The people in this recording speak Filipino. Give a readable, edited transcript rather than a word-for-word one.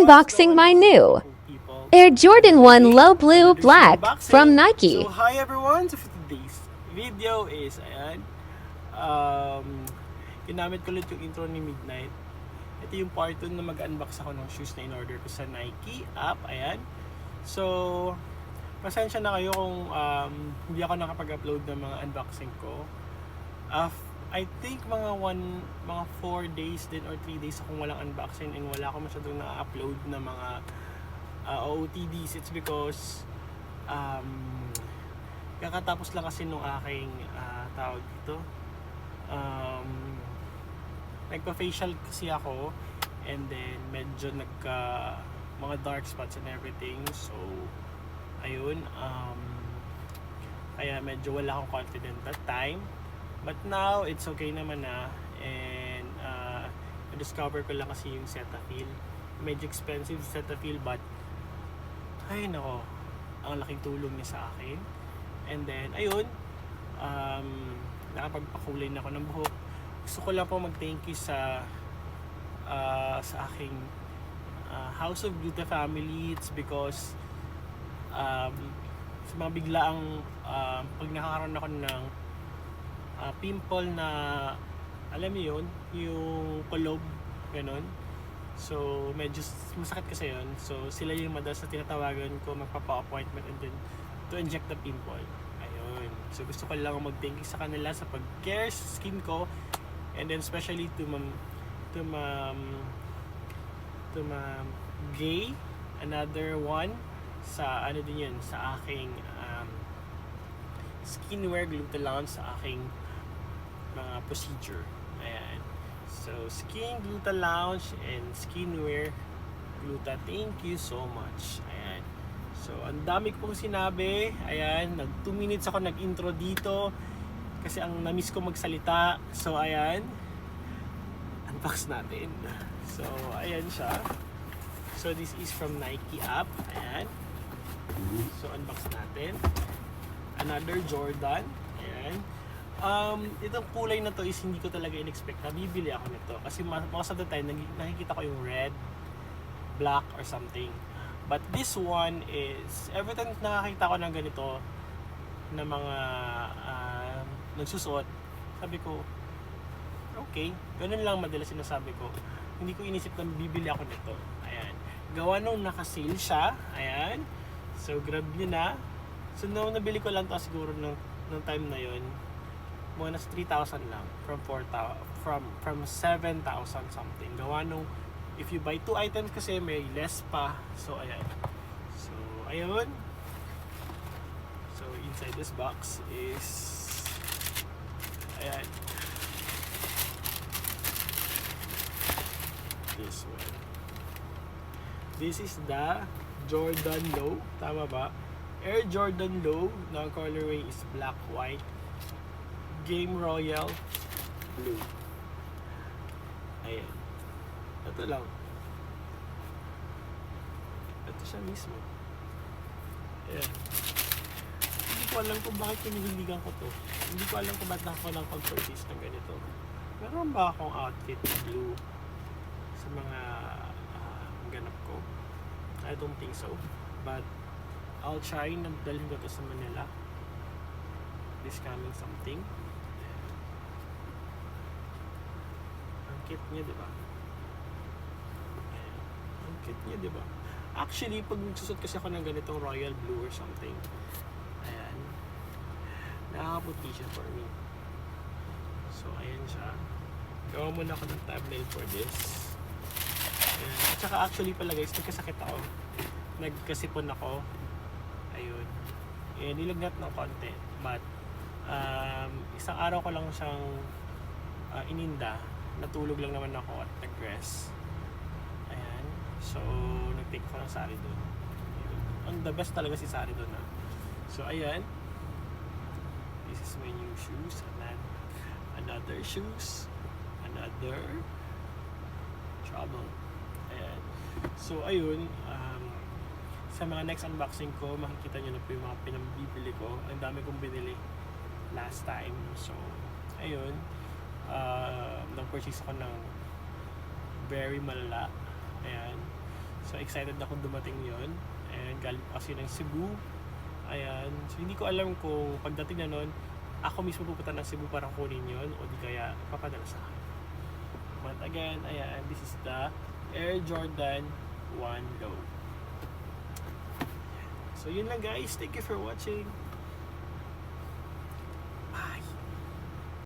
unboxing my new Air Jordan 1 Low Blue Black from Nike. So hi everyone! So for today's video is, ayan, ginamit ko ulit yung intro ni Midnight. Ito yung part 2 na mag-unbox ako ng shoes na in-order ko sa Nike app, ayan. So, pasensya na kayo kung hindi ako nakapag-upload ng mga unboxing ko. I think mga 4 days din or 3 days akong walang unboxing and wala akong masyadong na-upload na mga OOTDs. It's because kakatapos lang kasi nung aking tawag dito, nagpa-facial kasi ako and then medyo mga dark spots and everything. So ayun, kaya medyo wala akong confident that time. But now, it's okay naman na. And na-discover ko lang kasi yung Cetaphil. Medyo expensive Cetaphil, but ay nako, ang laking tulong niya sa akin. And then, ayun, nakapagpakulay na ako ng buhok. Gusto ko lang po mag-thank you sa aking House of Beauty family. It's because sa mga biglaang pag nakakaroon ako ng pimple na, alam mo yun, yung kulob, ganun. So, medyo masakit kasi yun. So, sila yung madalas na tinatawagan ko, magpapa-appointment and then to inject the pimple. Ayun. So, gusto ko lang mag-thank you sa kanila sa pag-care sa skin ko. And then, especially to Ma'am Gay, another one, sa ano din yun, sa aking skinwear Gluta Lounge, sa aking mga procedure. Ayan. So, Skin Gluta Lounge and Skinwear Gluta, thank you so much. Ayan. So, ang dami ko pong sinabi. Ayan. 2 minutes ako nag-intro dito kasi ang na-miss ko magsalita. So, ayan. Unbox natin. So, ayan siya. So, this is from Nike app. Ayan. So, unbox natin. Another Jordan. Ayan. Itong kulay na to is hindi ko talaga in-expect na bibili ako nito. Kasi most of the time, nakikita ko yung red, black, or something. But this one is, every time nakakita ko ng ganito, na mga nagsusuot, sabi ko, okay, ganun lang madalas sinasabi ko. Hindi ko inisip na bibili ako nito. Ayan. Gawa nung naka-sale siya. Ayan. So, grab nyo na. So, nung nabili ko lang to siguro nung time na yun, mga nasa 3,000 lang from 7,000 something. Gawa nung if you buy 2 items kasi may less pa. So, ayan. So, ayun. So, inside this box is ayan. This one. This is the Jordan Low. Tama ba? Air Jordan Low. The colorway is black, white, Game Royal Blue. Ayan. Ito lang. Ito siya mismo. Ayan. Hindi ko alam kung bakit kinihiligan ko to. Hindi ko alam kung bakit ako lang pag-purchase ng ganito. Meron ba akong outfit na blue sa mga ganap ko? I don't think so. But I'll try na dalhin ko to sa Manila this coming something. Ang cute niya, diba? Ang cute niya, diba? Actually, pag nagsusot kasi ako ng ganitong royal blue or something, ayan, nakakaputi siya for me. So, ayan siya. Gawa muna ako ng thumbnail for this. Ayan. At saka actually pala guys, nagkasakit ako. Nagkasipon ako. Ayun. Eh, nilagnat ng konti. But, isang araw ko lang siyang ininda. Natulog lang naman ako at nag-rest. Ayan. So, nag-take ko ng sari doon. Ang the best talaga si sari doon. So, ayan. This is my new shoes. And then, another shoes. Another trouble. Ayan. So, ayun. Sa mga next unboxing ko, makikita nyo na po yung mga pinambibili ko. Ang dami kong binili last time. So, ayun. Nag-purchase ako ng very malala. Ayan. So, So excited akong dumating yon. And galing pa kasi ng Cebu. Ayan. So hindi ko alam kung pagdating na nun, ako mismo pupunta ng Cebu para kunin yon o di kaya papadala sa akin. But again, ayan, this is the Air Jordan 1 Low. So yun lang guys. Thank you for watching.